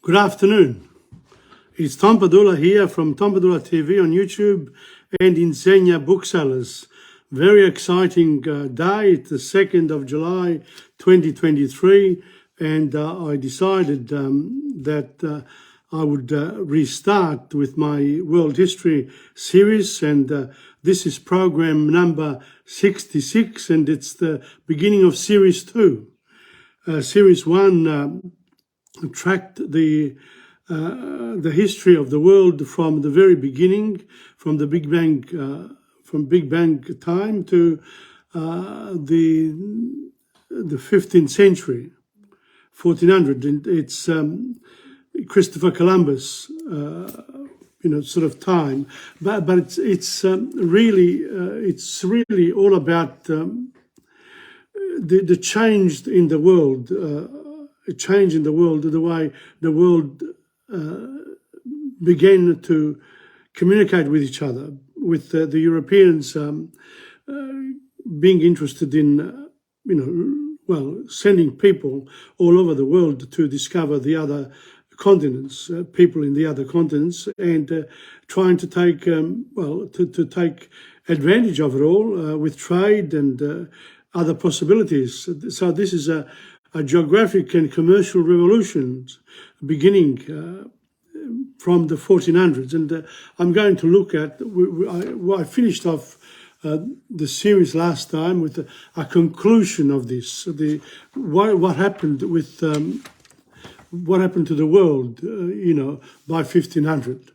Good afternoon. It's Tom Padula here from TomPadulaTV on YouTube and Insegna Booksellers. Very exciting day. It's the 2nd of July 2023, and I decided that I would restart with my world history series, and this is program number 66, and it's the beginning of series 2. Series 1 tracked the history of the world from the very beginning, from the Big Bang time to the 15th century, 1400. And it's Christopher Columbus, sort of time. But it's really all about the change in the world. A change in the world, the way the world began to communicate with each other, with the Europeans being interested in, sending people all over the world to discover the other continents, people in the other continents, and trying to take, to take advantage of it all with trade and other possibilities. So this is a geographic and commercial revolution beginning from the 1400s. And I'm going to look at, I finished off the series last time with a conclusion of this, what happened with, what happened to the world, by 1500.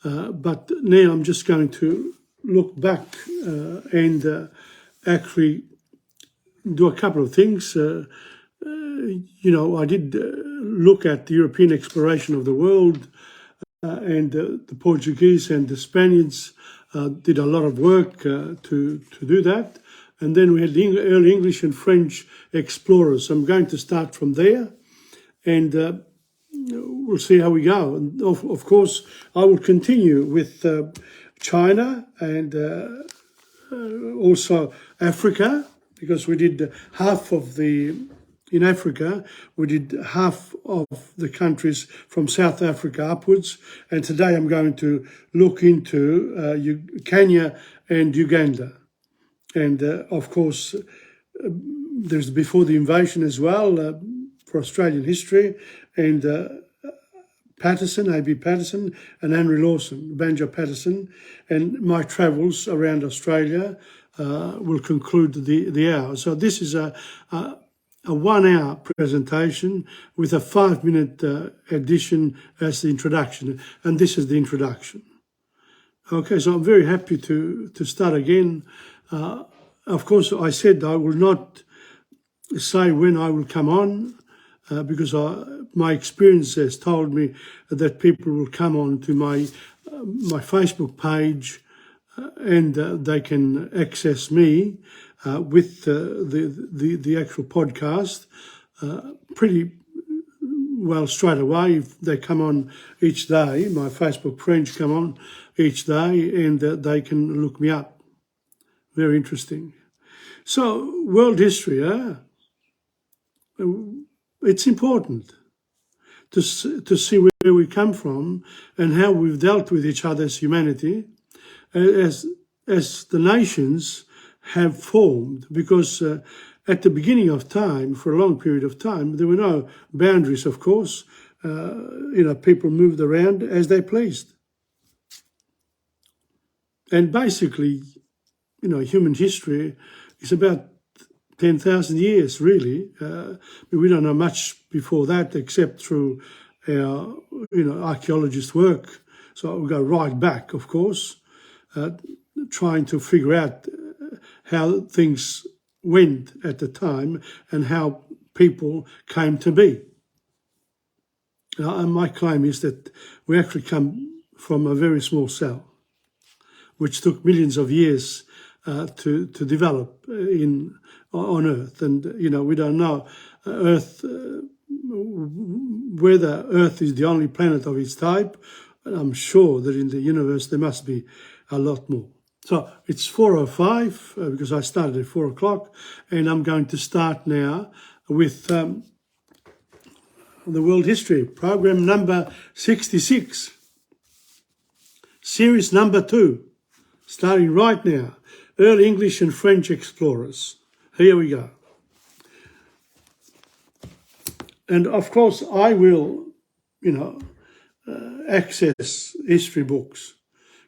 But now I'm just going to look back and actually do a couple of things. I did look at the European exploration of the world, and the Portuguese and the Spaniards did a lot of work to do that. And then we had the early English and French explorers. So I'm going to start from there, and we'll see how we go. And of course, I will continue with China and also Africa, because we did half of in Africa, we did half of the countries from South Africa upwards. And today I'm going to look into Kenya and Uganda. And of course, there's before the invasion as well for Australian history. And Patterson, A.B. Patterson, and Henry Lawson, Banjo Patterson. And my travels around Australia will conclude the hour. So this is a 1-hour presentation with a 5-minute addition as the introduction, and this is the introduction. Okay, so I'm very happy to start again. Of course, I said I will not say when I will come on, because my experience has told me that people will come on to my Facebook page, and they can access me with the actual podcast pretty well straight away. If they come on each day, my Facebook friends come on each day, and they can look me up. Very interesting. So world history, it's important to see where we come from and how we've dealt with each other as humanity, as the nations have formed, because at the beginning of time, for a long period of time, there were no boundaries, of course. People moved around as they pleased. And basically, human history is about 10,000 years, really. We don't know much before that except through our, archaeologist work. So we'll go right back, of course, trying to figure out how things went at the time and how people came to be. And my claim is that we actually come from a very small cell, which took millions of years to develop on Earth. And, we don't know Earth, whether Earth is the only planet of its type. I'm sure that in the universe there must be a lot more. So it's 4:05 because I started at 4 o'clock, and I'm going to start now with the world history, program number 66, series number 2, starting right now, Early English and French Explorers. Here we go. And of course, I will, access history books,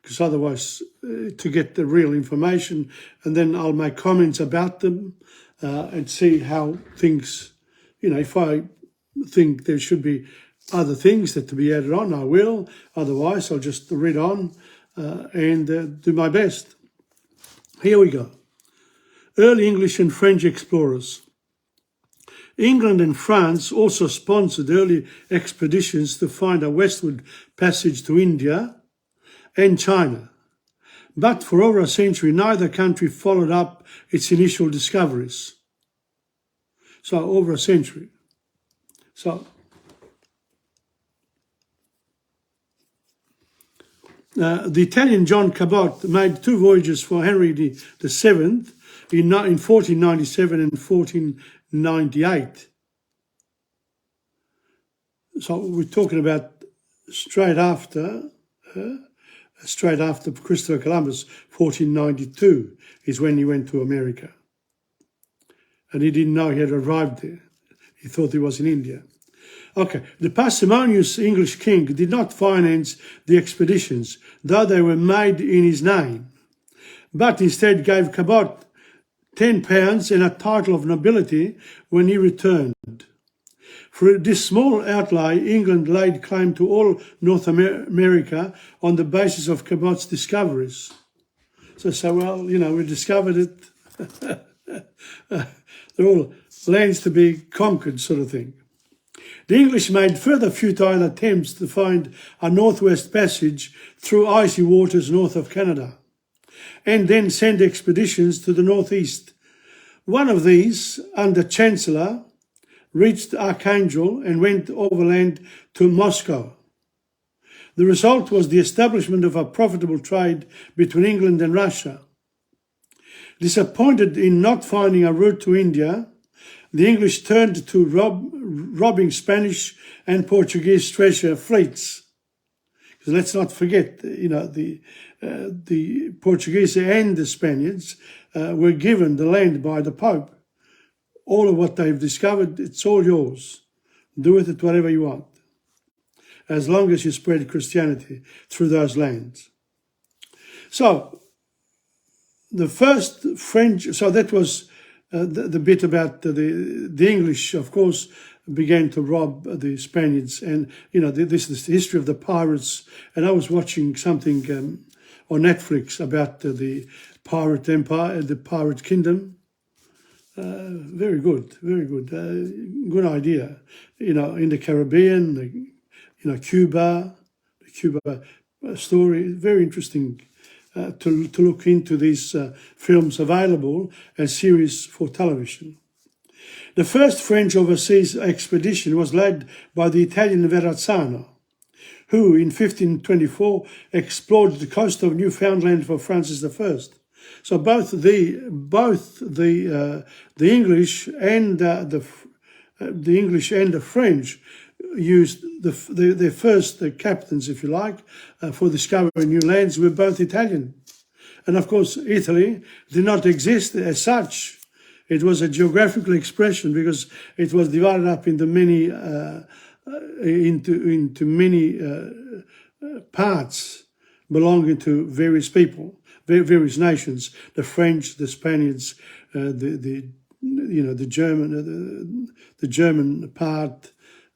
because otherwise, to get the real information, and then I'll make comments about them and see how things, if I think there should be other things that to be added on, I will. Otherwise, I'll just read on and do my best. Here we go. Early English and French Explorers. England and France also sponsored early expeditions to find a westward passage to India and China. But for over a century, neither country followed up its initial discoveries. So over a century. So the Italian John Cabot made 2 voyages for Henry VII in 1497 and 1498. So we're talking about straight after Christopher Columbus, 1492 is when he went to America. And he didn't know he had arrived there. He thought he was in India. Okay, the parsimonious English king did not finance the expeditions, though they were made in his name, but instead gave Cabot £10 and a title of nobility when he returned. For this small outlay, England laid claim to all North America on the basis of Cabot's discoveries. So well, we discovered it. They're all lands to be conquered sort of thing. The English made further futile attempts to find a northwest passage through icy waters north of Canada, and then sent expeditions to the northeast. One of these, under Chancellor, reached Archangel and went overland to Moscow. The result was the establishment of a profitable trade between England and Russia. Disappointed in not finding a route to India, the English turned to robbing Spanish and Portuguese treasure fleets. Because let's not forget, the Portuguese and the Spaniards were given the land by the Pope. All of what they've discovered, it's all yours. Do with it whatever you want, as long as you spread Christianity through those lands. So, the first French, so that was the bit about the English, of course, began to rob the Spaniards. And, this is the history of the pirates. And I was watching something on Netflix about the pirate empire, the pirate kingdom. Very good, very good. Good idea. In the Caribbean, Cuba, the Cuba story, very interesting. To look into these films available as series for television. The first French overseas expedition was led by the Italian Verrazzano, who in 1524 explored the coast of Newfoundland for Francis I. So both the English and the English and the French used their first captains, if you like, for discovering new lands were both Italian. And of course, Italy did not exist as such. It was a geographical expression because it was divided up into many parts belonging to various people, various nations: the French, the Spaniards, the German part,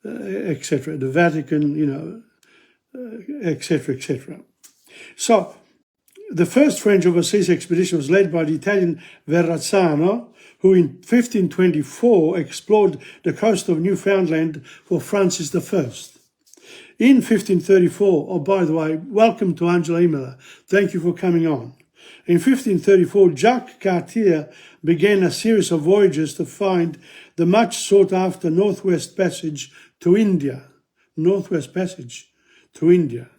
etc., the Vatican, etc., etc. So, the first French overseas expedition was led by the Italian Verrazzano, who in 1524 explored the coast of Newfoundland for Francis I. In 1534, oh, by the way, welcome to Angela Imela. Thank you for coming on. In 1534, Jacques Cartier began a series of voyages to find the much sought-after Northwest Passage to India. Northwest Passage to India.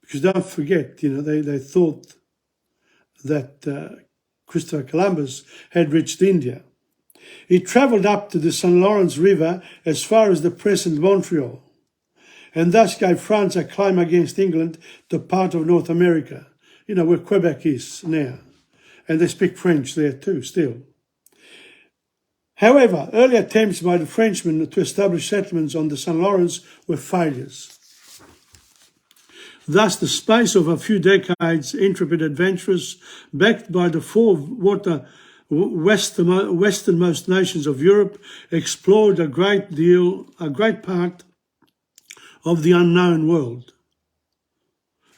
Because don't forget, they thought that Christopher Columbus had reached India. He travelled up to the St. Lawrence River as far as the present Montreal, and thus gave France a claim against England to part of North America, you know, where Quebec is now. And they speak French there too, still. However, early attempts by the Frenchmen to establish settlements on the St. Lawrence were failures. Thus, the space of a few decades, intrepid adventurers, backed by the westernmost nations of Europe, explored a great part of the unknown world.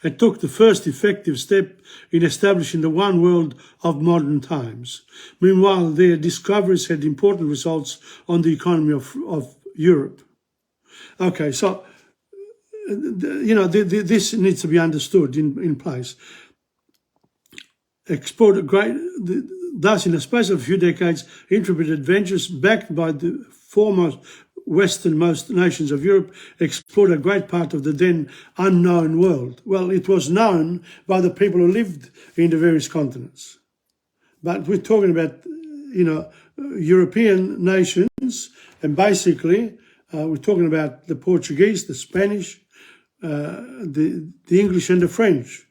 It took the first effective step in establishing the one world of modern times. Meanwhile, their discoveries had important results on the economy of Europe. Okay, so, you know, this needs to be understood in place. Thus, in the space of a few decades, intrepid adventurers, backed by the westernmost nations of Europe, explored a great part of the then unknown world. Well, it was known by the people who lived in the various continents. But we're talking about, you know, European nations, and basically we're talking about the Portuguese, the Spanish, the English and the French.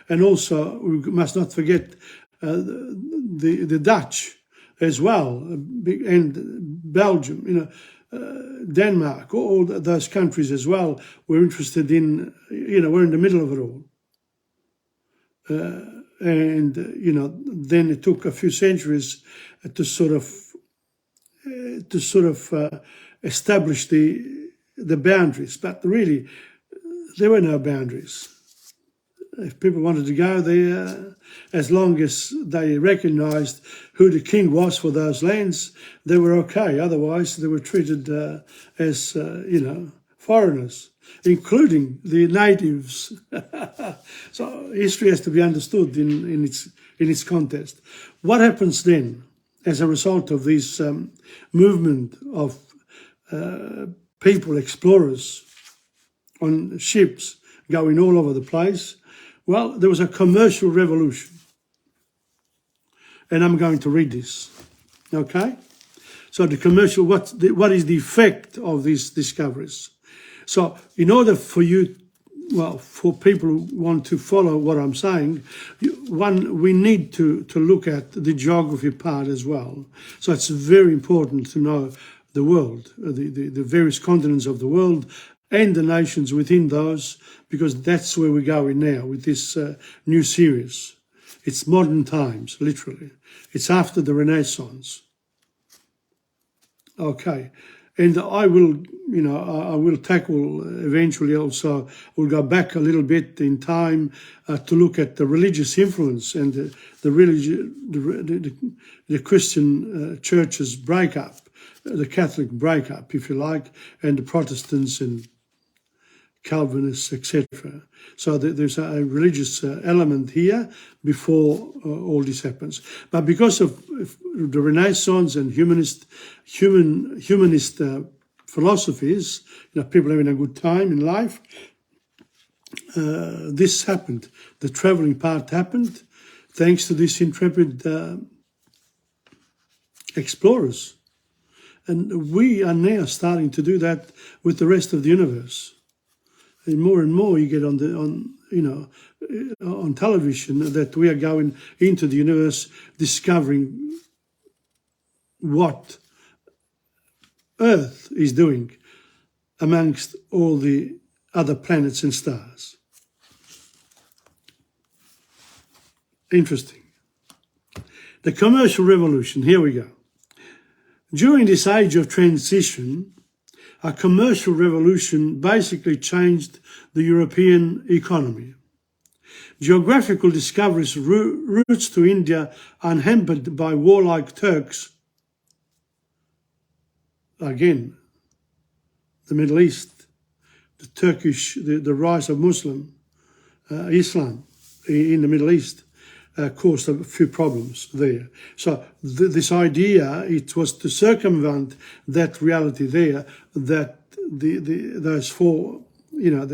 And also, we must not forget the Dutch as well, and Belgium, you know, Denmark, all those countries as well were interested in, you know, we're in the middle of it all. And, you know, then it took a few centuries to sort of establish the boundaries, but really there were no boundaries. If people wanted to go there, as long as they recognised who the king was for those lands, they were okay. Otherwise, they were treated as, you know, foreigners, including the natives. So history has to be understood in its context. What happens then as a result of this movement of people, explorers on ships going all over the place? Well, there was a commercial revolution. And I'm going to read this, okay? So the commercial, what is the effect of these discoveries? So in order for you, well, for people who want to follow what I'm saying, we need to look at the geography part as well. So it's very important to know the world, the various continents of the world, and the nations within those, because that's where we're going now with this new series. It's modern times, literally. It's after the Renaissance. Okay, and I will, you know, I will tackle eventually also, we'll go back a little bit in time to look at the religious influence and the Christian church's breakup, the Catholic breakup, if you like, and the Protestants and Calvinists, etc. So there's a religious element here before all this happens. But because of the Renaissance and humanist philosophies, you know, people having a good time in life, this happened. The traveling part happened thanks to these intrepid explorers. And we are now starting to do that with the rest of the universe. And more you get on television that we are going into the universe, discovering what Earth is doing amongst all the other planets and stars. Interesting. The commercial revolution, here we go. During this age of transition, a commercial revolution basically changed the European economy. Geographical discoveries, routes to India unhampered by warlike Turks, again, the Middle East, the Turkish, the rise of Islam in the Middle East caused a few problems there. So this idea, it was to circumvent that reality there, that those four, you know,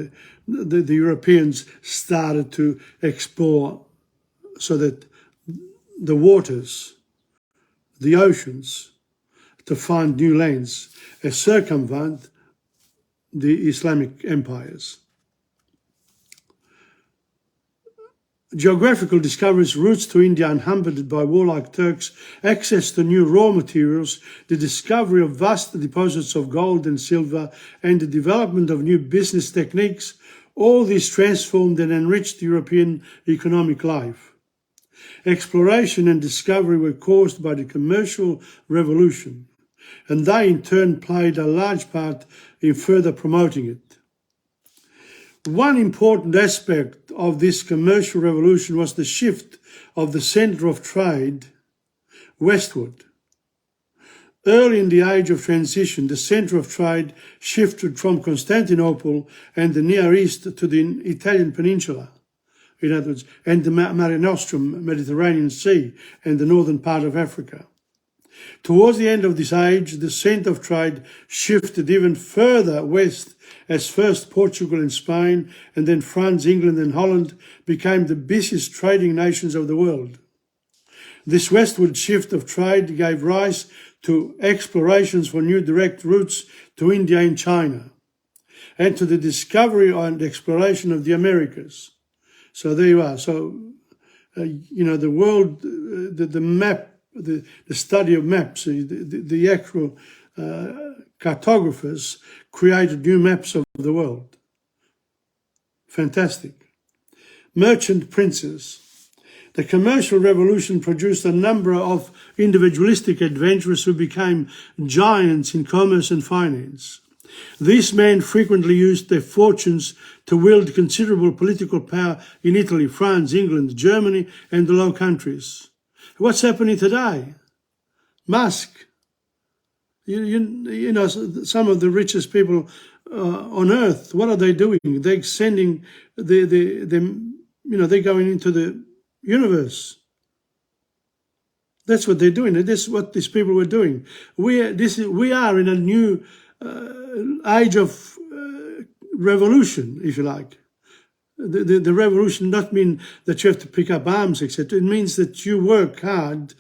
the Europeans started to explore so that the waters, the oceans, to find new lands and circumvent the Islamic empires. Geographical discoveries, routes to India uninhabited by warlike Turks, access to new raw materials, the discovery of vast deposits of gold and silver, and the development of new business techniques, all this transformed and enriched European economic life. Exploration and discovery were caused by the commercial revolution, and they in turn played a large part in further promoting it. One important aspect of this commercial revolution was the shift of the centre of trade westward. Early in the age of transition, the centre of trade shifted from Constantinople and the Near East to the Italian peninsula, in other words, and the Mare Nostrum, Mediterranean Sea, and the northern part of Africa. Towards the end of this age, the centre of trade shifted even further west, as first Portugal and Spain, and then France, England and Holland became the busiest trading nations of the world. This westward shift of trade gave rise to explorations for new direct routes to India and China, and to the discovery and exploration of the Americas. So there you are. So, the world, the map, the study of maps, the actual cartographers created new maps of the world. Fantastic. Merchant princes. The commercial revolution produced a number of individualistic adventurers who became giants in commerce and finance. These men frequently used their fortunes to wield considerable political power in Italy, France, England, Germany, and the Low Countries. What's happening today? Musk. You know, some of the richest people on earth, what are they doing? They're sending, they're going into the universe. That's what they're doing. That's what these people were doing. We are in a new age of revolution, if you like. The revolution does not mean that you have to pick up arms, etc. It means that you work hard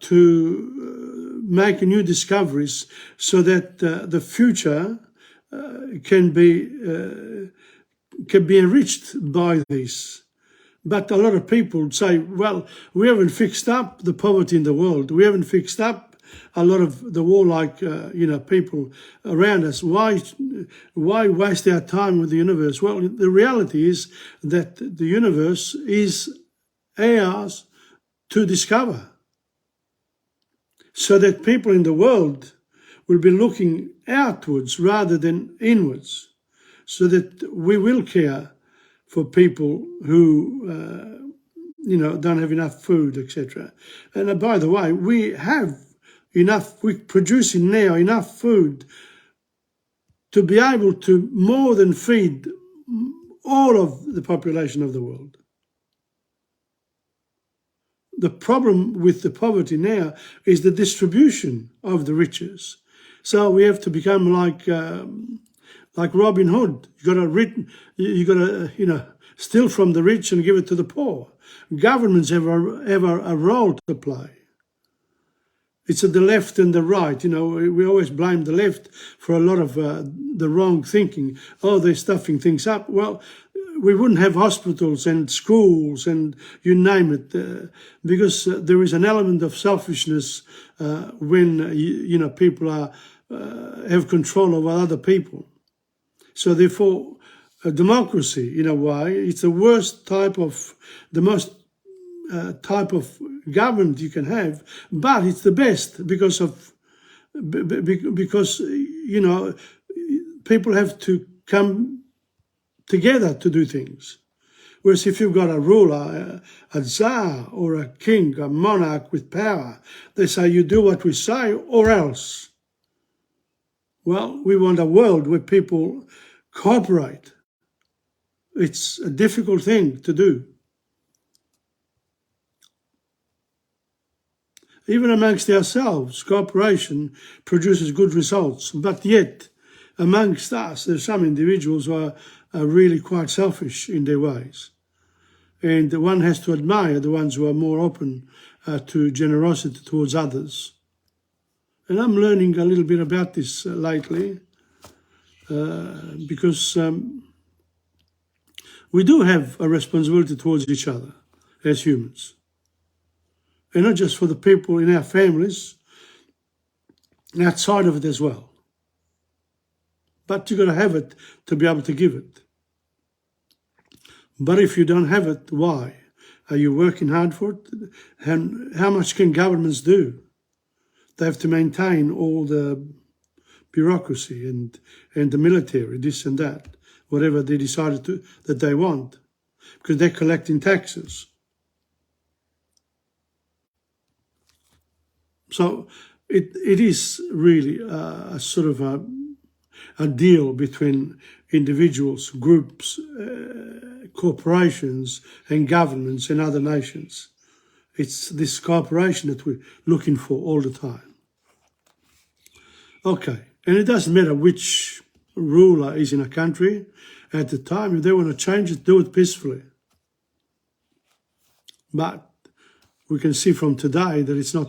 to make new discoveries so that the future can be enriched by this. But a lot of people say, well, we haven't fixed up the poverty in the world. We haven't fixed up a lot of the warlike, people around us. Why waste our time with the universe? Well, the reality is that the universe is ours to discover, so that people in the world will be looking outwards rather than inwards, so that we will care for people who, don't have enough food, etc. And by the way, we have enough, we're producing now enough food to be able to more than feed all of the population of the world. The problem with the poverty now is the distribution of the riches. So we have to become like Robin Hood. You got to steal from the rich and give it to the poor. Governments have a role to play. It's the left and the right. We always blame the left for a lot of the wrong thinking. Oh, they're stuffing things up. Well, we wouldn't have hospitals and schools and you name it, because there is an element of selfishness when people have control over other people. So therefore, a democracy, in a way, it's the worst type of, the most type of government you can have, but it's the best because people have to come together to do things. Whereas if you've got a ruler, a czar or a king, a monarch with power, they say you do what we say or else. Well, we want a world where people cooperate. It's a difficult thing to do. Even amongst ourselves, cooperation produces good results. But yet, amongst us, there's some individuals who are really quite selfish in their ways. And one has to admire the ones who are more open to generosity towards others. And I'm learning a little bit about this lately because we do have a responsibility towards each other as humans. And not just for the people in our families, outside of it as well. But you've got to have it to be able to give it. But if you don't have it, why? Are you working hard for it? And how much can governments do? They have to maintain all the bureaucracy and the military, this and that, whatever they decided that they want, because they're collecting taxes. So it is really a sort of a deal between individuals, groups, corporations and governments and other nations. It's this cooperation that we're looking for all the time. Okay, and it doesn't matter which ruler is in a country at the time. If they want to change it, do it peacefully. But we can see from today that it's not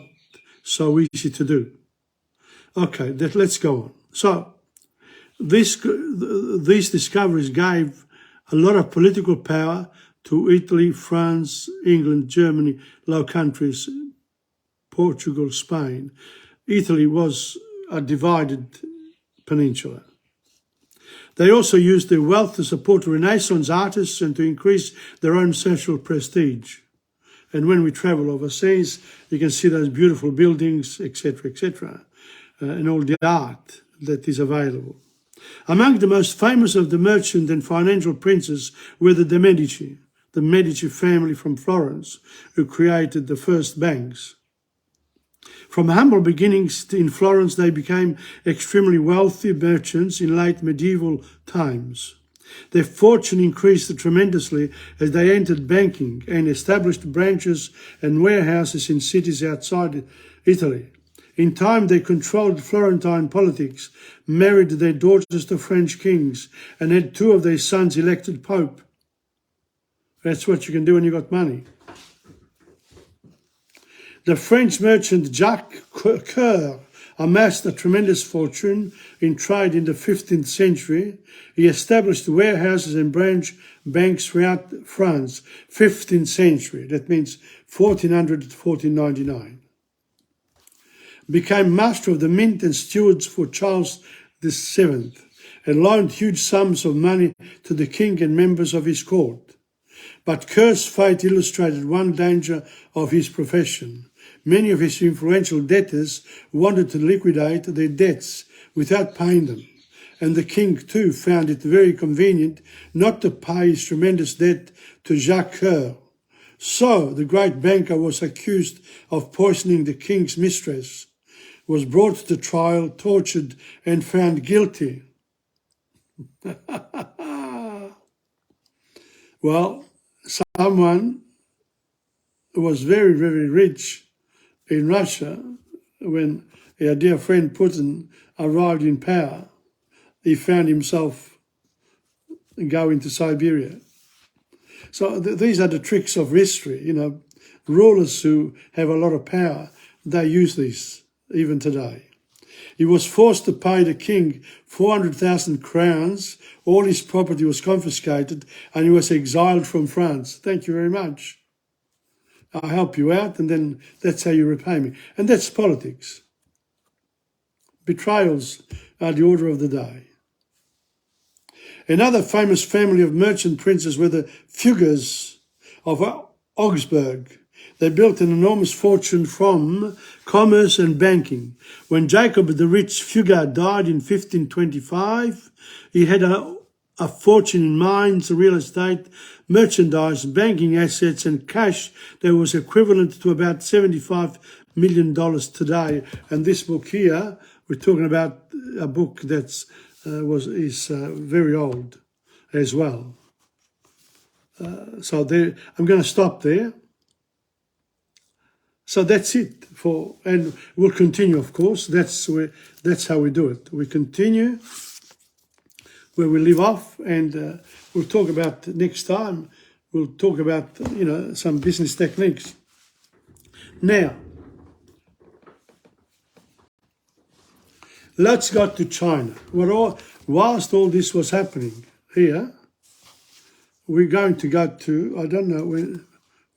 so easy to do. Okay, let's go on. So these discoveries gave a lot of political power to Italy, France, England, Germany, Low Countries, Portugal, Spain. Italy was a divided peninsula. They also used their wealth to support Renaissance artists and to increase their own social prestige. And when we travel overseas, you can see those beautiful buildings, etc., and all the art that is available. Among the most famous of the merchant and financial princes were the Medici family from Florence, who created the first banks. From humble beginnings in Florence, they became extremely wealthy merchants in late medieval times. Their fortune increased tremendously as they entered banking and established branches and warehouses in cities outside Italy. In time, they controlled Florentine politics, married their daughters to French kings, and had 2 of their sons elected pope. That's what you can do when you've got money. The French merchant Jacques Coeur amassed a tremendous fortune in trade in the 15th century. He established warehouses and branch banks throughout France, 15th century, that means 1400 to 1499. Became master of the mint and stewards for Charles VII, and loaned huge sums of money to the king and members of his court. But Coeur's fate illustrated one danger of his profession. Many of his influential debtors wanted to liquidate their debts without paying them, and the king too found it very convenient not to pay his tremendous debt to Jacques Coeur. So the great banker was accused of poisoning the king's mistress, was brought to trial, tortured, and found guilty. Well, someone who was very, very rich in Russia, when our dear friend Putin arrived in power, he found himself going to Siberia. So these are the tricks of history. You know, rulers who have a lot of power, they use this even today. He was forced to pay the king 400,000 crowns. All his property was confiscated and he was exiled from France. Thank you very much. I'll help you out, and then that's how you repay me. And that's politics. Betrayals are the order of the day. Another famous family of merchant princes were the Fuggers of Augsburg. They built an enormous fortune from commerce and banking. When Jacob the rich Fugger died in 1525, he had a fortune in mines, real estate, merchandise, banking assets and cash that was equivalent to about $75 million today. And this book here, we're talking about a book that's is very old as well. So there, I'm going to stop there. So that's it and we'll continue, of course. That's how we do it. We continue where we leave off, and we'll talk about next time. We'll talk about some business techniques. Now, let's go to China. Whilst all this was happening here, we're going to go to, I don't know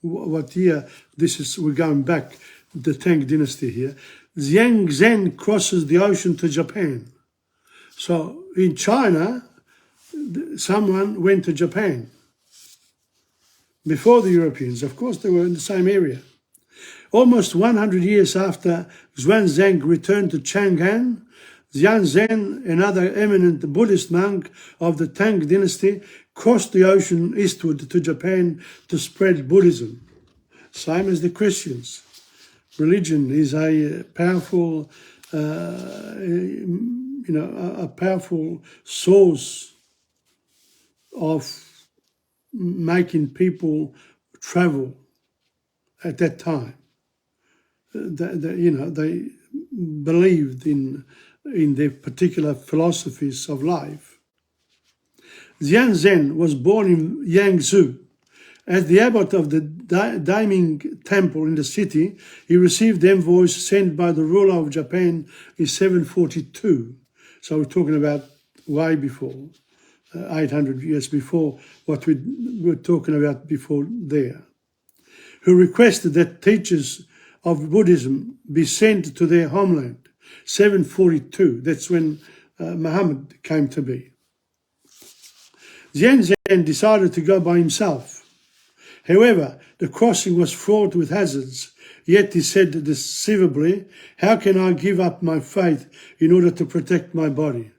what year this is, we're going back, the Tang dynasty here. Jiang Zhen crosses the ocean to Japan. So in China, someone went to Japan before the Europeans. Of course, they were in the same area. Almost 100 years after Xuanzang returned to Chang'an, Jiang Zhen, another eminent Buddhist monk of the Tang dynasty, crossed the ocean eastward to Japan to spread Buddhism. Same as the Christians. Religion is a powerful, a powerful source of making people travel at that time. They believed in their particular philosophies of life. Jiang Zhen was born in Yangzhou. As the abbot of the Daiming temple in the city, he received envoys sent by the ruler of Japan in 742. So we're talking about way before, 800 years before what we were talking about before there, who requested that teachers of Buddhism be sent to their homeland. 742, that's when Muhammad came to be. Jiang Zhen decided to go by himself. However, the crossing was fraught with hazards, yet he said deceivably, "How can I give up my faith in order to protect my body?"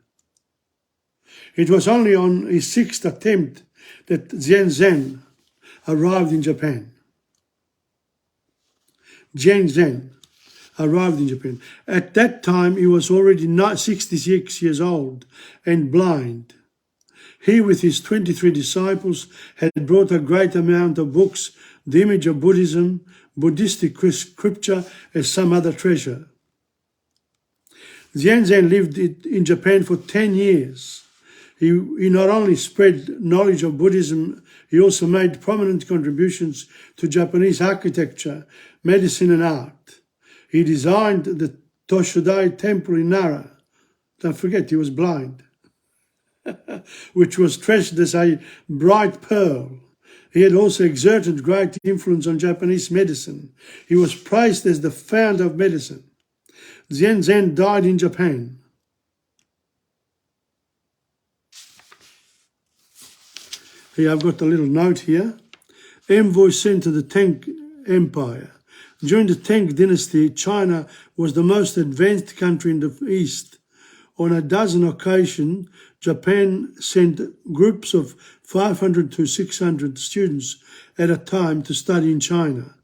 It was only on his sixth attempt that Jiang Zhen arrived in Japan. Jiang Zhen arrived in Japan. At that time, he was already 66 years old and blind. He, with his 23 disciples, had brought a great amount of books, the image of Buddhism, Buddhistic scripture, and some other treasure. Jiang Zhen lived in Japan for 10 years. He not only spread knowledge of Buddhism, he also made prominent contributions to Japanese architecture, medicine, and art. He designed the Toshodai temple in Nara. Don't forget, he was blind. Which was treasured as a bright pearl. He had also exerted great influence on Japanese medicine. He was praised as the founder of medicine. Jiang Zhen died in Japan. Here I've got a little note here. Envoy sent to the Tang Empire. During the Tang dynasty, China was the most advanced country in the East. On a dozen occasions, Japan sent groups of 500 to 600 students at a time to study in China.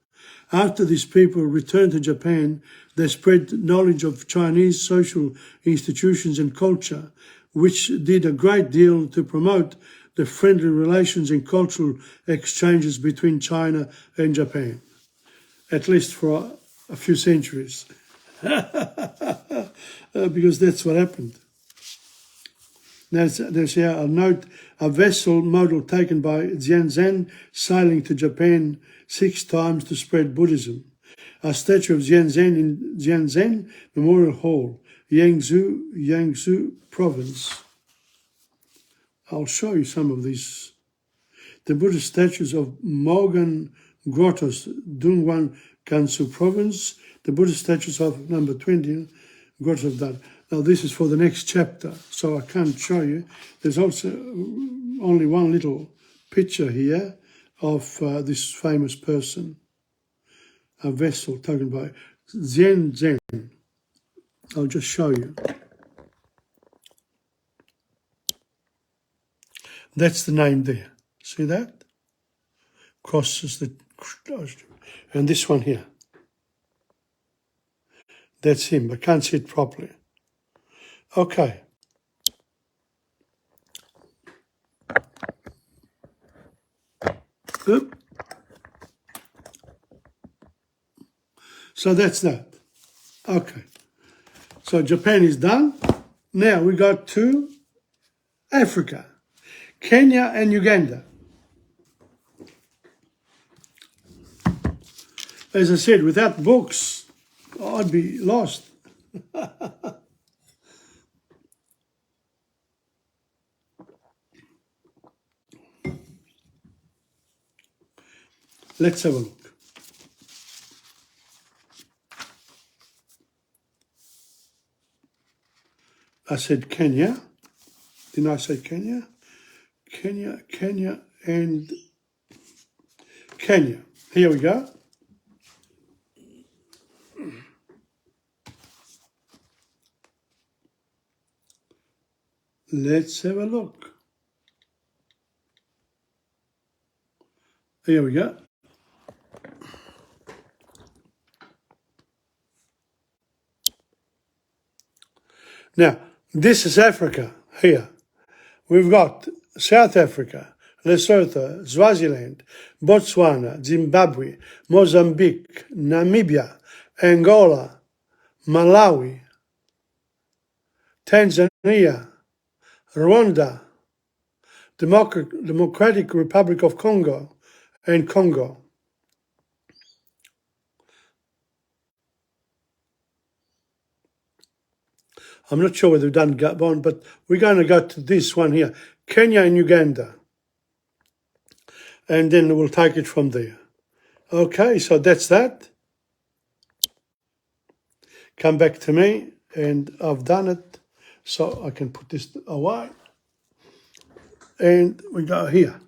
After these people returned to Japan, they spread knowledge of Chinese social institutions and culture, which did a great deal to promote the friendly relations and cultural exchanges between China and Japan, at least for a few centuries. Because that's what happened. There's here a note, a vessel model taken by Jiang Zhen sailing to Japan 6 times to spread Buddhism. A statue of Jiang Zhen in Jiang Zhen Memorial Hall, Yangzhou province. I'll show you some of these. The Buddhist statues of Mogan Grottos, Dongguan Gansu province. The Buddhist statues of number 20, Grottos of Dada. Now this is for the next chapter, so I can't show you. There's also only one little picture here of this famous person, a vessel taken by Jiang Zhen. I'll just show you. That's the name there. See that? Crosses the... And this one here. That's him. I can't see it properly. Okay. Oop. So that's that. Okay. So Japan is done. Now we got to Africa, Kenya and Uganda. As I said, without books, I'd be lost. Let's have a look. I said Kenya. Didn't I say Kenya? Kenya, and Kenya. Here we go. Let's have a look. Here we go. Now, this is Africa here. We've got South Africa, Lesotho, Swaziland, Botswana, Zimbabwe, Mozambique, Namibia, Angola, Malawi, Tanzania, Rwanda, Democratic Republic of Congo, and Congo. I'm not sure whether we've done Gabon, but we're going to go to this one here, Kenya and Uganda. And then we'll take it from there. Okay, so that's that. Come back to me, and I've done it, so I can put this away. And we go here.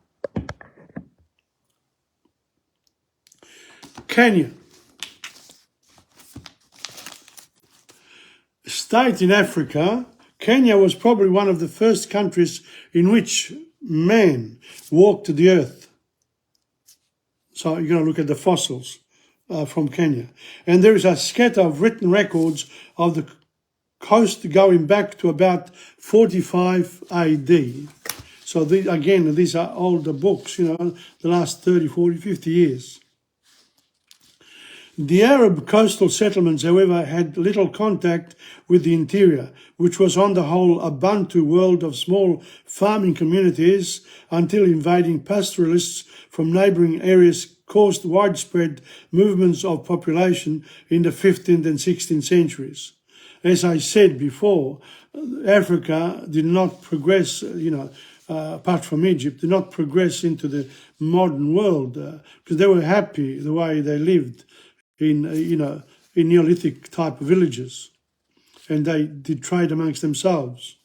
Kenya. State in Africa, Kenya was probably one of the first countries in which man walked the earth. So you're going to look at the fossils from Kenya. And there is a scatter of written records of the coast going back to about 45 AD. So these are older books, the last 30, 40, 50 years. The Arab coastal settlements, however, had little contact with the interior, which was on the whole a Bantu world of small farming communities until invading pastoralists from neighbouring areas caused widespread movements of population in the 15th and 16th centuries. As I said before, Africa did not progress, apart from Egypt, did not progress into the modern world because they were happy the way they lived in Neolithic type of villages, and they did trade amongst themselves.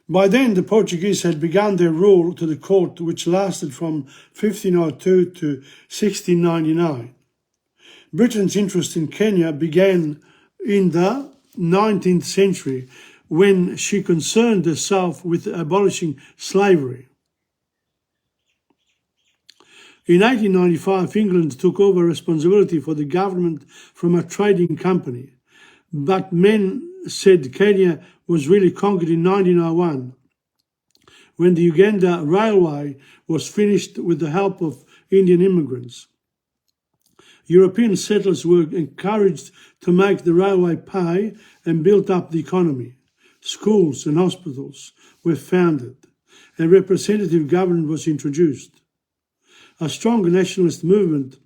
By then, the Portuguese had begun their rule to the court, which lasted from 1502 to 1699. Britain's interest in Kenya began in the 19th century when she concerned herself with abolishing slavery. In 1895, England took over responsibility for the government from a trading company, but men said Kenya was really conquered in 1901, when the Uganda Railway was finished with the help of Indian immigrants. European settlers were encouraged to make the railway pay and built up the economy. Schools and hospitals were founded, and representative government was introduced. A strong nationalist movement,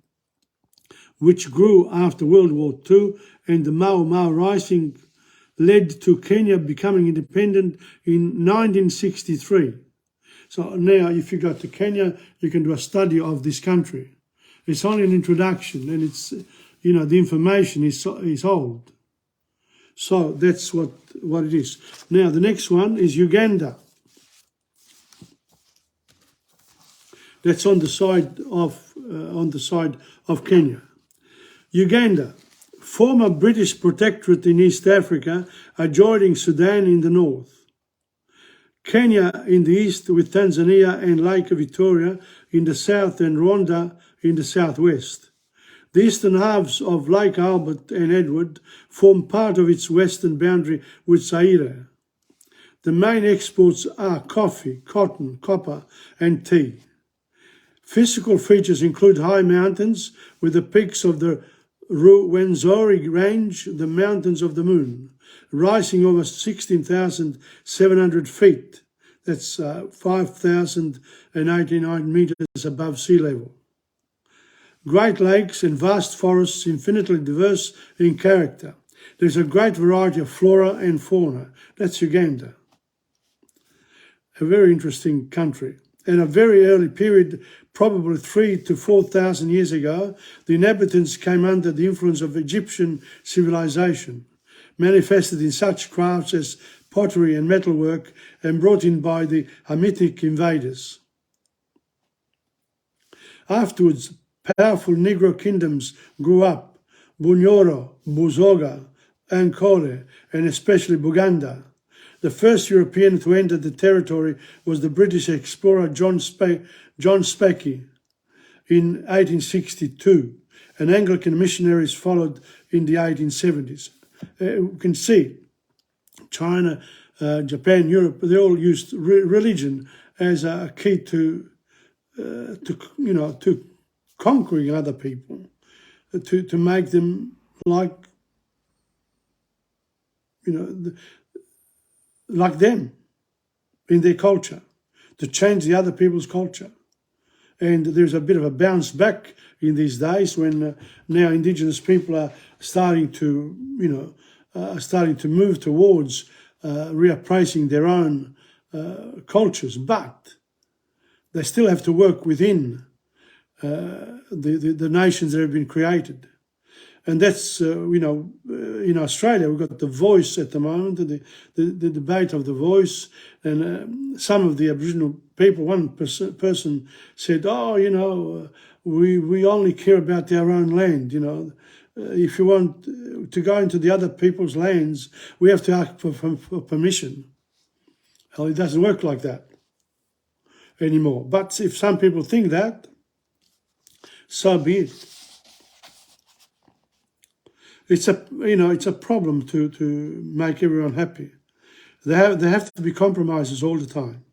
which grew after World War II and the Mau Mau Rising, led to Kenya becoming independent in 1963. So now if you go to Kenya, you can do a study of this country. It's only an introduction, and it's, the information is old. So that's what it is. Now the next one is Uganda. That's on the side of Kenya. Uganda, former British protectorate in East Africa, adjoining Sudan in the north. Kenya in the east, with Tanzania and Lake Victoria in the south and Rwanda in the southwest. The eastern halves of Lake Albert and Edward form part of its western boundary with Zaire. The main exports are coffee, cotton, copper, and tea. Physical features include high mountains with the peaks of the Rwenzori Range, the Mountains of the Moon, rising over 16,700 feet. That's 5,089 meters above sea level. Great lakes and vast forests, infinitely diverse in character. There's a great variety of flora and fauna. That's Uganda. A very interesting country. in a very early period, probably 3,000 to 4,000 years ago, the inhabitants came under the influence of Egyptian civilization, manifested in such crafts as pottery and metalwork, and brought in by the Hamitic invaders. Afterwards, powerful Negro kingdoms grew up: Bunyoro, Buzoga, Ankole, and especially Buganda. The first European to enter the territory was the British explorer John Speke in 1862, and Anglican missionaries followed in the 1870s. You can see China, Japan, Europe, they all used religion as a key to conquering other people, to make them like them in their culture, to change the other people's culture. And there's a bit of a bounce back in these days when now Indigenous people are starting to move towards reappraising their own cultures, but they still have to work within the nations that have been created. And that's, in Australia, we've got the Voice at the moment, the debate of the Voice. And some of the Aboriginal people, one person said, we only care about our own land, If you want to go into the other people's lands, we have to ask for permission. Well, it doesn't work like that anymore. But if some people think that, so be it. It's a problem to make everyone happy. There have to be compromises all the time.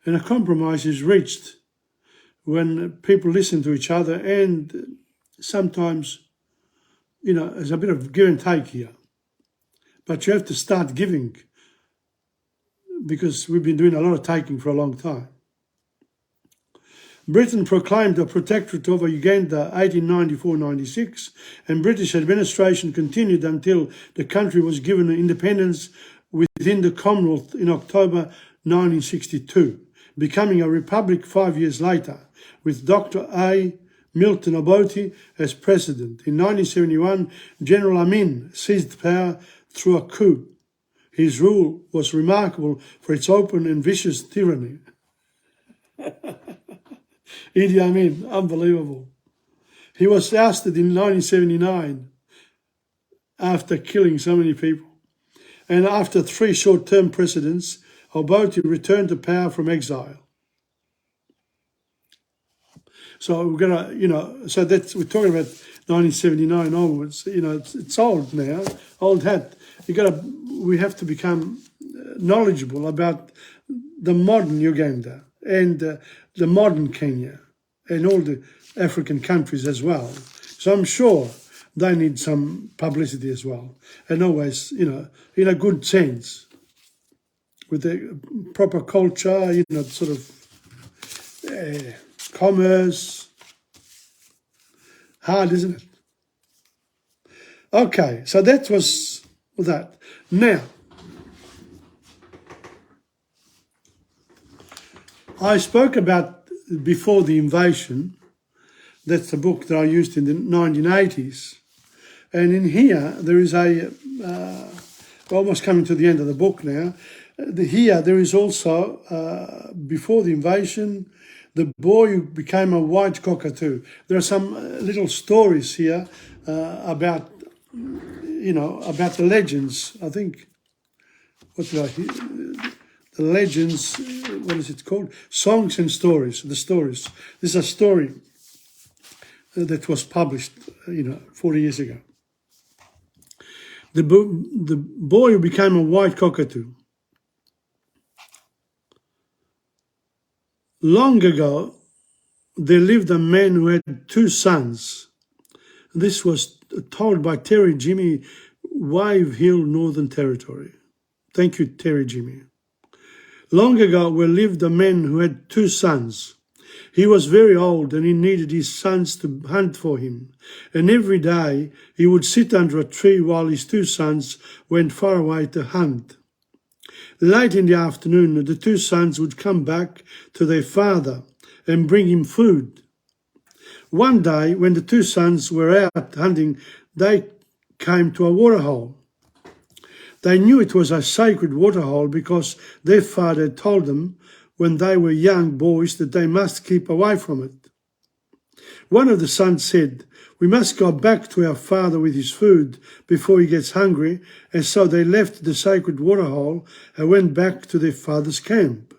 And a compromise is reached when people listen to each other, and sometimes, there's a bit of give and take here. But you have to start giving, because we've been doing a lot of taking for a long time. Britain proclaimed a protectorate over Uganda 1894-96, and British administration continued until the country was given independence within the Commonwealth in October 1962, becoming a republic 5 years later, with Dr. A. Milton Obote as president. In 1971, General Amin seized power through a coup. His rule was remarkable for its open and vicious tyranny. Idi Amin, unbelievable. He was ousted in 1979 after killing so many people. And after 3 short-term presidents, Obote returned to power from exile. So we're gonna, so that's, we're talking about 1979 onwards. It's old now, old hat. We have to become knowledgeable about the modern Uganda and the modern Kenya and all the African countries as well. So I'm sure they need some publicity as well, and always, in a good sense, with the proper culture, sort of commerce. Hard, isn't it? Okay, so that was that. Now, I spoke about Before the Invasion. That's the book that I used in the 1980s. And in here, there is we're almost coming to the end of the book now. Here, there is also, Before the Invasion, The Boy Who Became a White Cockatoo. There are some little stories here about the legends. I think, what did I hear? The legends, what is it called? Songs and Stories, the stories. This is a story that was published, 40 years ago. The Boy Who Became a White Cockatoo. Long ago, there lived a man who had 2 sons. This was told by Terry Jimmy, Wave Hill, Northern Territory. Thank you, Terry Jimmy. Long ago, there lived a man who had 2 sons. He was very old, and he needed his sons to hunt for him. And every day, he would sit under a tree while his 2 sons went far away to hunt. Late in the afternoon, the two sons would come back to their father and bring him food. One day, when the two sons were out hunting, they came to a waterhole. They knew it was a sacred waterhole because their father had told them when they were young boys that they must keep away from it. One of the sons said, "We must go back to our father with his food before he gets hungry," and so they left the sacred waterhole and went back to their father's camp.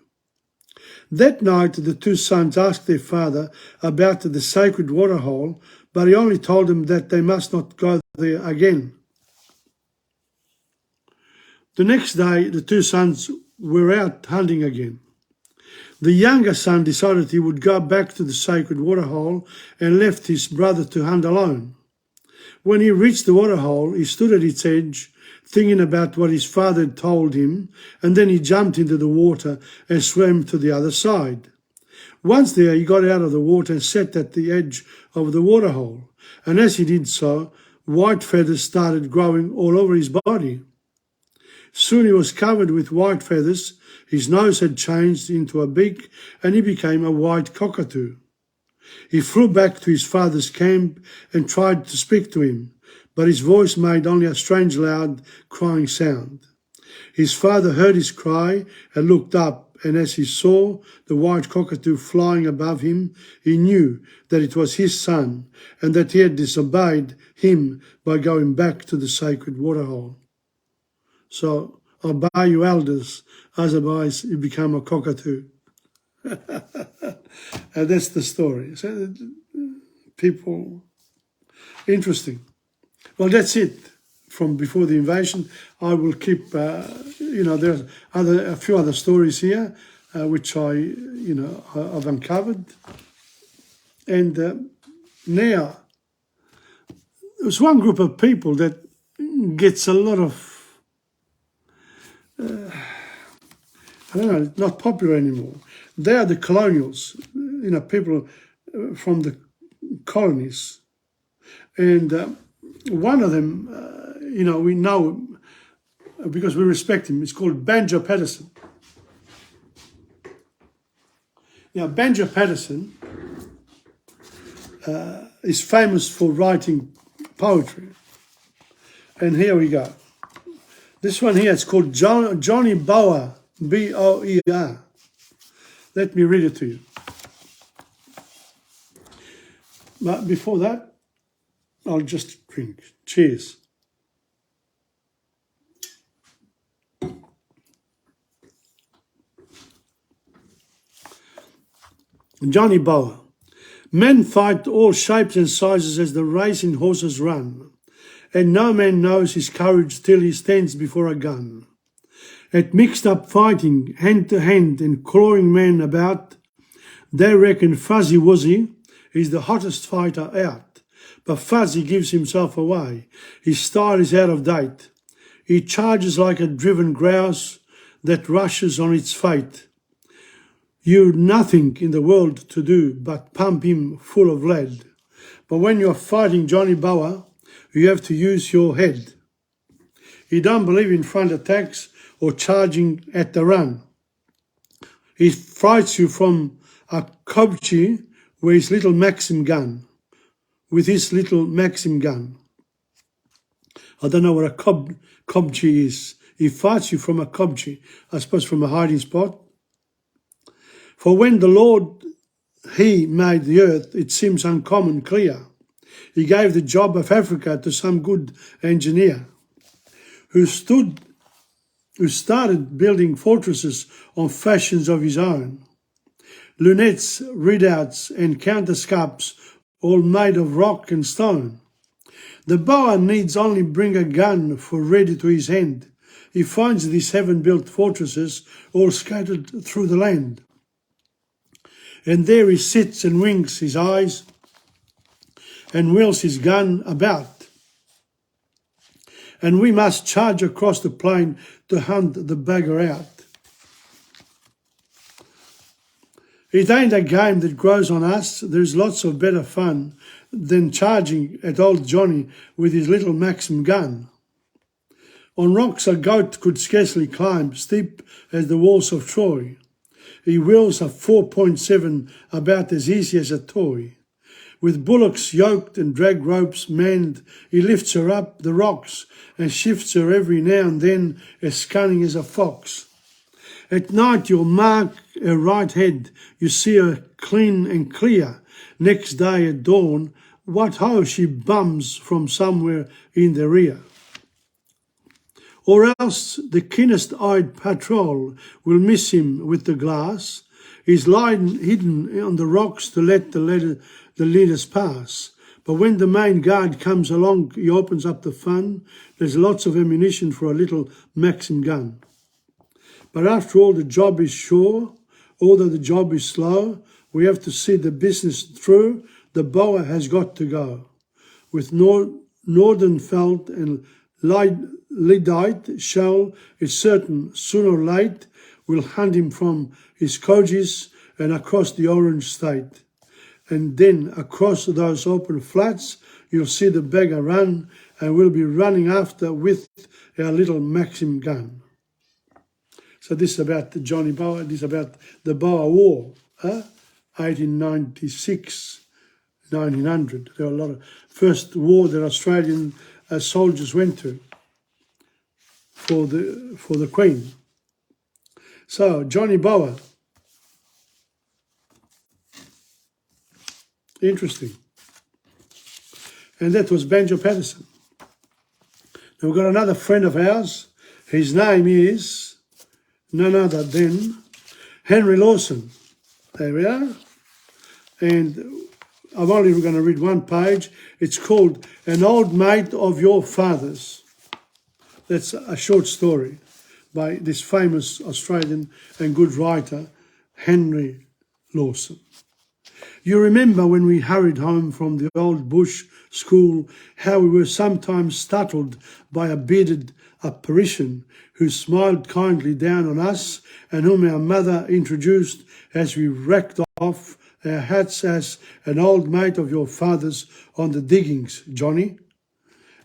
That night the two sons asked their father about the sacred waterhole, but he only told them that they must not go there again. The next day the two sons were out hunting again. The younger son decided he would go back to the sacred waterhole and left his brother to hunt alone. When he reached the waterhole, he stood at its edge, thinking about what his father had told him, and then he jumped into the water and swam to the other side. Once there, he got out of the water and sat at the edge of the waterhole, and as he did so, white feathers started growing all over his body. Soon he was covered with white feathers, his nose had changed into a beak, and he became a white cockatoo. He flew back to his father's camp and tried to speak to him, but his voice made only a strange loud crying sound. His father heard his cry and looked up, and as he saw the white cockatoo flying above him, he knew that it was his son and that he had disobeyed him by going back to the sacred waterhole. So, obey your elders, otherwise you become a cockatoo. And that's the story. So, people, interesting. Well, that's it from before the invasion. I will keep, there's a few other stories here, which I've uncovered. And now, there's one group of people that gets a lot of, not popular anymore. They are the colonials, people from the colonies. And one of them, we know because we respect him. It's called Banjo Patterson. Now, Banjo Patterson is famous for writing poetry. And here we go. This one here is called Johnny Boer, B-O-E-R. Let me read it to you. But before that, I'll just drink. Cheers. Johnny Boer. Men fight all shapes and sizes as the racing horses run, and no man knows his courage till he stands before a gun. At mixed-up fighting, hand-to-hand and clawing men about, they reckon Fuzzy Wuzzy is the hottest fighter out. But Fuzzy gives himself away. His style is out of date. He charges like a driven grouse that rushes on its fate. You've nothing in the world to do but pump him full of lead. But when you're fighting Johnny Boer, you have to use your head. He don't believe in front attacks or charging at the run. He fights you from a kobchi with his little Maxim gun. I don't know what a kobchi is. He fights you from a kobchi, I suppose from a hiding spot. For when the Lord, he made the earth, it seems uncommon clear. He gave the job of Africa to some good engineer who started building fortresses on fashions of his own. Lunettes, redoubts and counterscarps, all made of rock and stone. The Boer needs only bring a gun for ready to his hand. He finds these heaven-built fortresses all scattered through the land. And there he sits and winks his eyes and wheels his gun about. And we must charge across the plain to hunt the beggar out. It ain't a game that grows on us. There's lots of better fun than charging at old Johnny with his little Maxim gun. On rocks a goat could scarcely climb, steep as the walls of Troy. He wheels a 4.7 about as easy as a toy. With bullocks yoked and drag ropes manned, he lifts her up the rocks and shifts her every now and then as cunning as a fox. At night you'll mark her right head, you see her clean and clear. Next day at dawn, what ho, she bums from somewhere in the rear. Or else the keenest-eyed patrol will miss him with the glass. He's lying hidden on the rocks to let the leaders pass. But when the main guard comes along, he opens up the fun. There's lots of ammunition for a little Maxim gun. But after all, the job is sure. Although the job is slow, we have to see the business through. The boa has got to go. With Nordenfeld and Lyddite shell, it's certain sooner or late we'll hunt him from his coges and across the Orange State. And then across those open flats, you'll see the beggar run, and we'll be running after with our little Maxim gun. So this is about the Johnny Boer, this is about the Boer War, 1896, 1900. There were a lot of first war that Australian soldiers went to for the Queen. So Johnny Boer, interesting. And that was Banjo Patterson. Now we've got another friend of ours. His name is none other than Henry Lawson. There we are. And I'm only going to read one page. It's called An Old Mate of Your Father's. That's a short story by this famous Australian and good writer, Henry Lawson. You remember when we hurried home from the old bush school, how we were sometimes startled by a bearded apparition who smiled kindly down on us and whom our mother introduced as we racked off our hats as an old mate of your father's on the diggings, Johnny.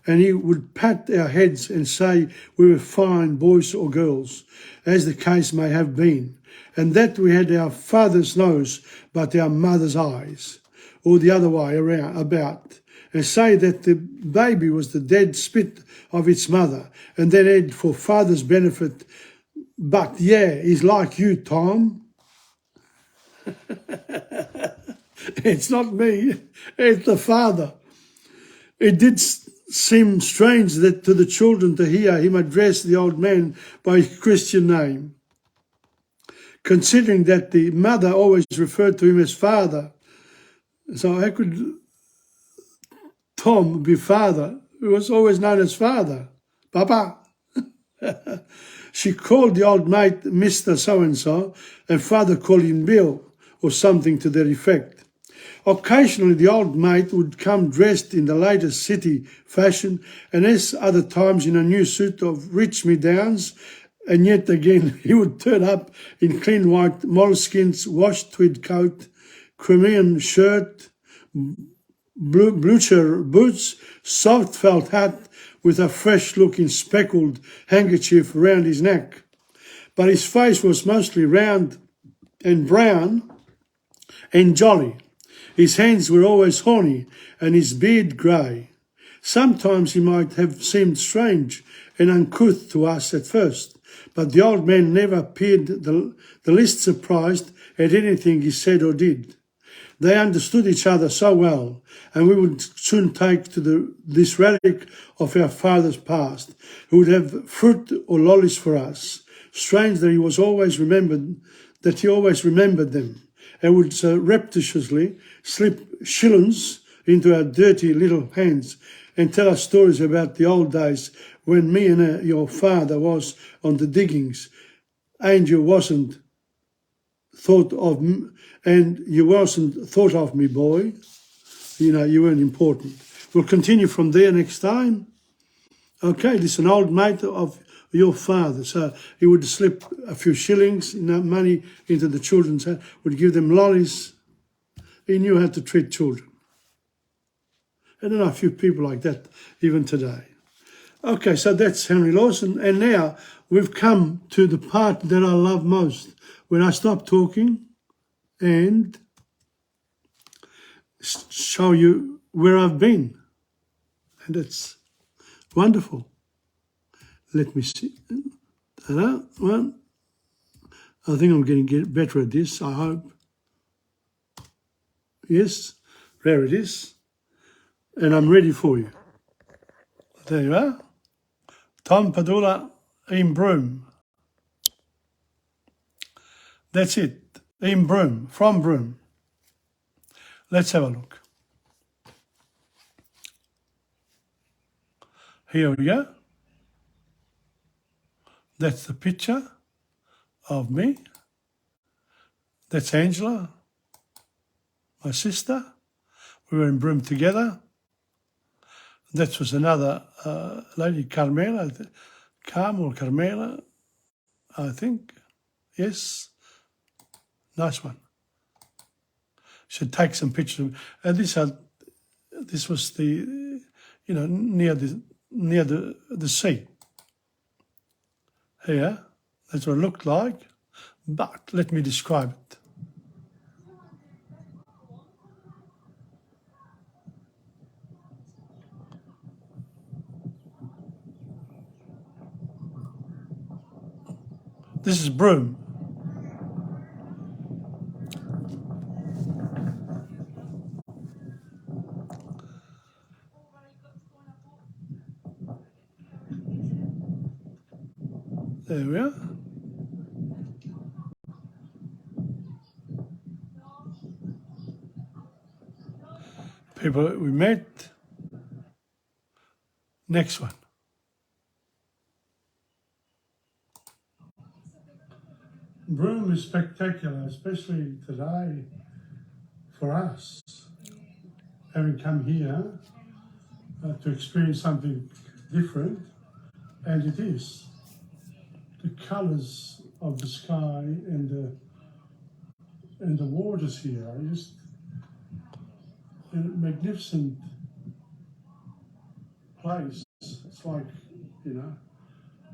And he would pat our heads and say we were fine boys or girls, as the case may have been, and that we had our father's nose but our mother's eyes, or the other way around about, and say that the baby was the dead spit of its mother, and then add for father's benefit, but yeah, he's like you, Tom. It's not me, it's the father. It did seem strange that to the children to hear him address the old man by his Christian name, considering that the mother always referred to him as father. So how could Tom be father? He was always known as father, Papa. She called the old mate Mr. So-and-so, and father called him Bill, or something to that effect. Occasionally the old mate would come dressed in the latest city fashion, and as other times in a new suit of reach-me-downs, and yet again he would turn up in clean white moleskins, washed tweed coat, Crimean shirt, blucher boots, soft felt hat with a fresh-looking speckled handkerchief round his neck. But his face was mostly round and brown and jolly. His hands were always horny and his beard grey. Sometimes he might have seemed strange and uncouth to us at first, but the old man never appeared the least surprised at anything he said or did. They understood each other so well, and we would soon take to this relic of our father's past, who would have fruit or lollies for us. Strange that he always remembered them, and would surreptitiously slip shillings into our dirty little hands and tell us stories about the old days when me and your father was on the diggings, and you wasn't thought of me, boy. You know, you weren't important. We'll continue from there next time. Okay, this is an old mate of your father. So he would slip a few shillings, money into the children's hand, would give them lollies. He knew how to treat children. I don't know a few people like that even today. Okay, so that's Henry Lawson. And now we've come to the part that I love most, when I stop talking and show you where I've been. And it's wonderful. Let me see. Well, I think I'm going to get better at this, I hope. Yes, there it is. And I'm ready for you. There you are. Tom Padula in Broome. That's it. In Broome, from Broome. Let's have a look. Here we go. That's the picture of me. That's Angela, my sister. We were in Broome together. That was another lady, Carmela, Carmela, I think. Yes, nice one. Should take some pictures. And this was the, near the sea. Here, that's what it looked like. But let me describe it. This is Broome. There we are. People we met. Next one. Broome is spectacular, especially today for us, having come here to experience something different, and it is. The colours of the sky and the waters here are just a magnificent place. It's like, we are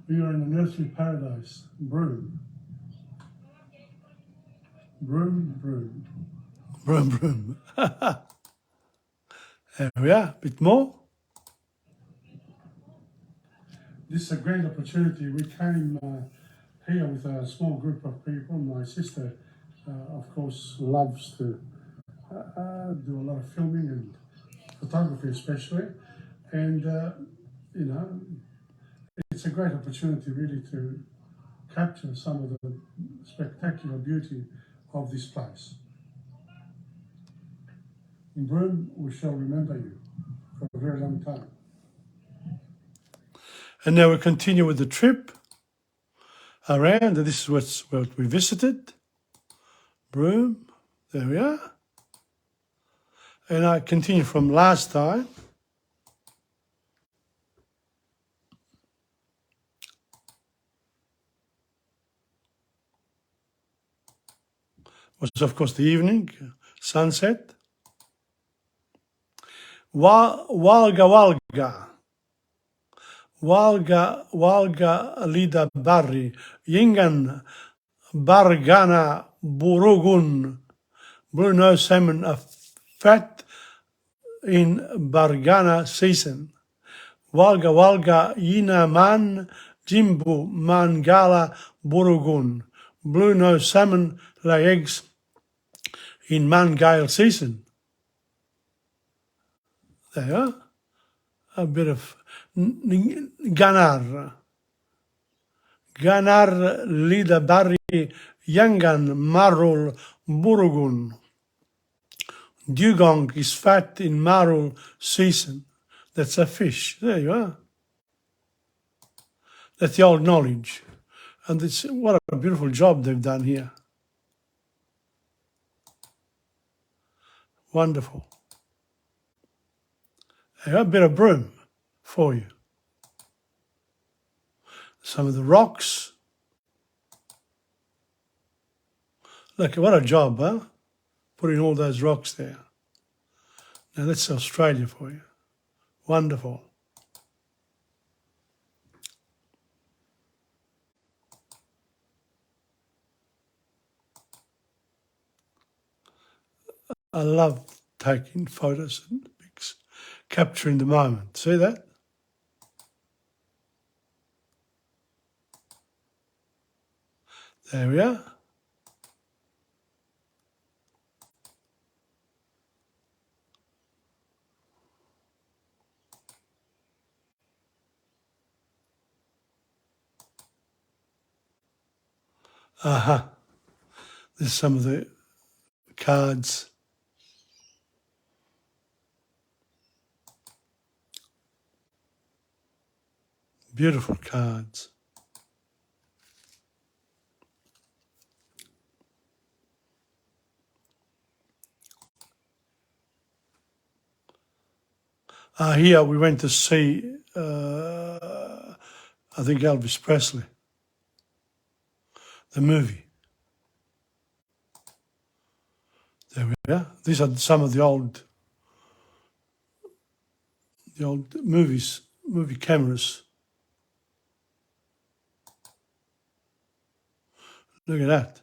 in an earthly paradise. Broome. Broome, Broome. Broome, Broome. There we are, a bit more. This is a great opportunity. We came here with a small group of people. My sister, of course, loves to do a lot of filming and photography especially. And, it's a great opportunity really to capture some of the spectacular beauty of this place. In Broome, we shall remember you for a very long time. And now we continue with the trip around. This is what we visited. Broome, there we are. And I continue from last time. Was of course the evening, sunset. Walga lida barri, yingan bargana burugun, Bruno salmon are fat in bargana season. Walga yina man jimbu mangala burugun, Bruno salmon lay eggs in mangale season. There you are. A bit of Ganar lida barri yangan marul burugun. Dugong is fat in marul season. That's a fish. There you are. That's the old knowledge. And it's what a beautiful job they've done here. Wonderful. A bit of Broome for you. Some of the rocks. Look, what a job, huh? Putting all those rocks there. Now that's Australia for you. Wonderful. I love taking photos and pics, capturing the moment. See that? There we are. Aha. There's some of the cards. Beautiful cards. Here we went to see, I think, Elvis Presley, the movie. There we are. These are some of the old movies, movie cameras. Look at that.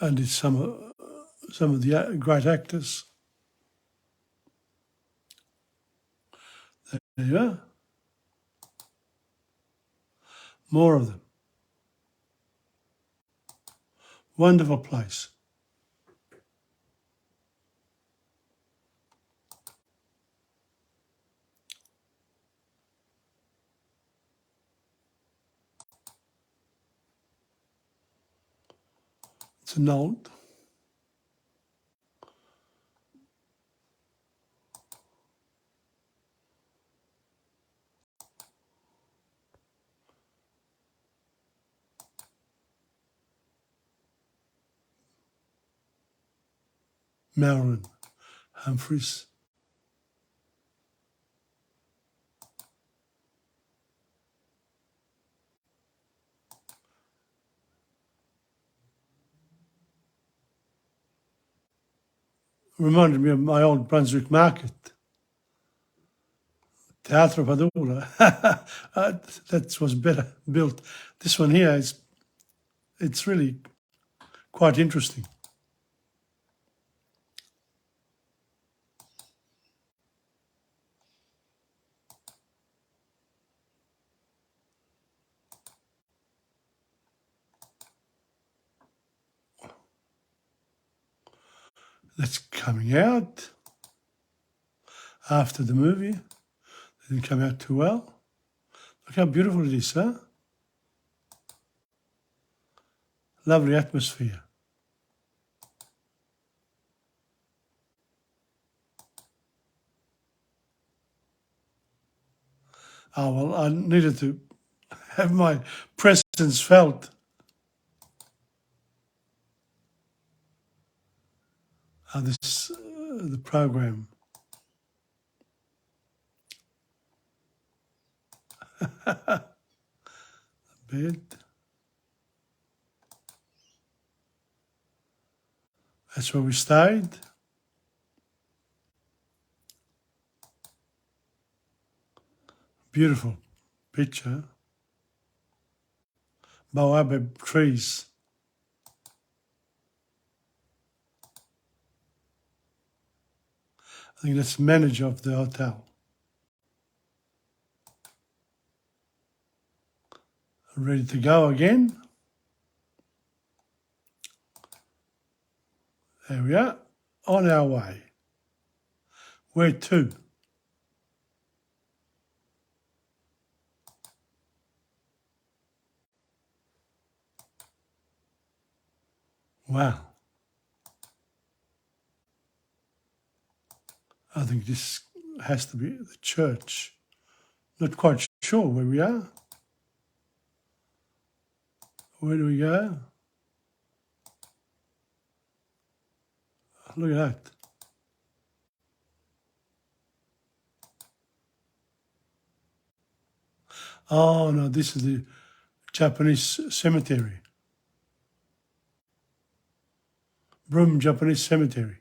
And it's some of the great actors. There you are. More of them. Wonderful place. It's an old. Marilyn Humphreys. Reminded me of my old Brunswick market. Teatro Padula. That was better built. This one here it's really quite interesting. That's coming out after the movie. It didn't come out too well. Look how beautiful it is, huh? Lovely atmosphere. Oh, well, I needed to have my presence felt. The program. Bed. That's where we stayed. Beautiful picture. Baobab trees. I think that's manager of the hotel. Ready to go again. There we are, on our way. Where to? Wow. I think this has to be the church. Not quite sure where we are. Where do we go? Look at that. Oh, no, this is the Japanese cemetery. Broome Japanese Cemetery.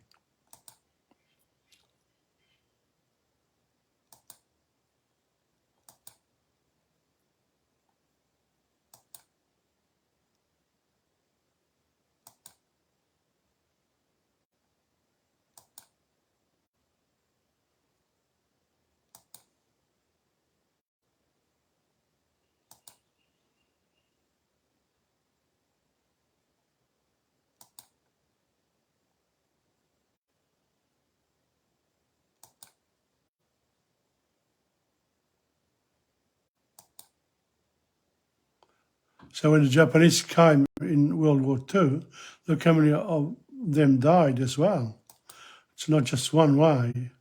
So when the Japanese came in World War II, look how many of them died as well. It's not just one way.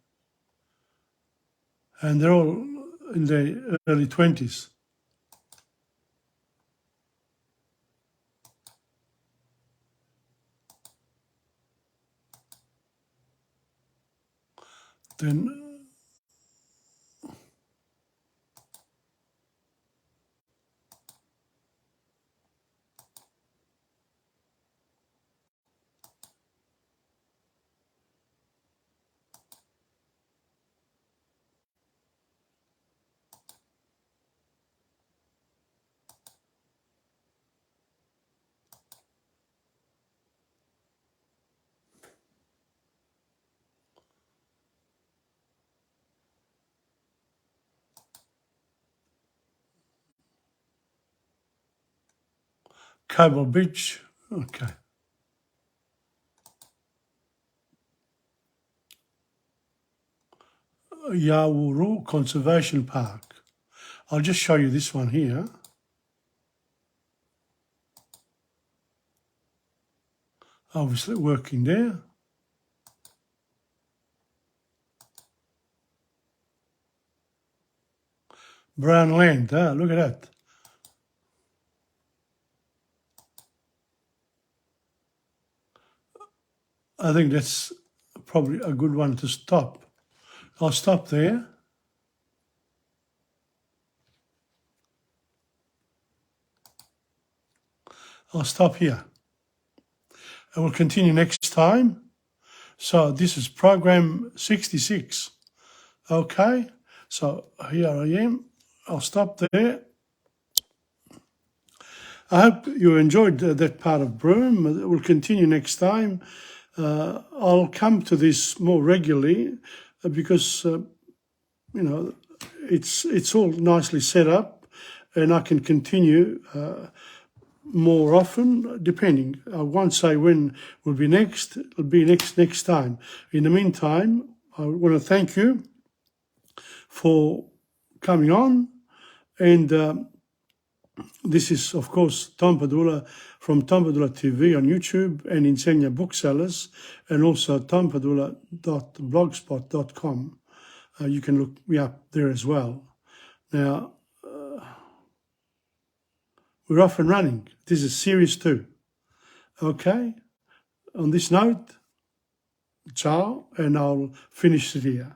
And they're all in their early 20s. Then Cable Beach, okay. Yawuru Conservation Park. I'll just show you this one here. Obviously working there. Brown land, look at that. I think that's probably a good one to stop. I'll stop there. I'll stop here. And we'll continue next time. So this is program 66. Okay, so here I am. I'll stop there. I hope you enjoyed that part of Broome. We'll continue next time. I'll come to this more regularly because, it's all nicely set up and I can continue more often, depending. I won't say when will be next. It'll be next time. In the meantime, I want to thank you for coming on. And this is, of course, Tom Padula from TomPadulaTV on YouTube and Insegna Booksellers, and also TomPadula.blogspot.com. You can look me up there as well. Now, we're off and running. This is series 2. Okay? On this note, ciao, and I'll finish it here.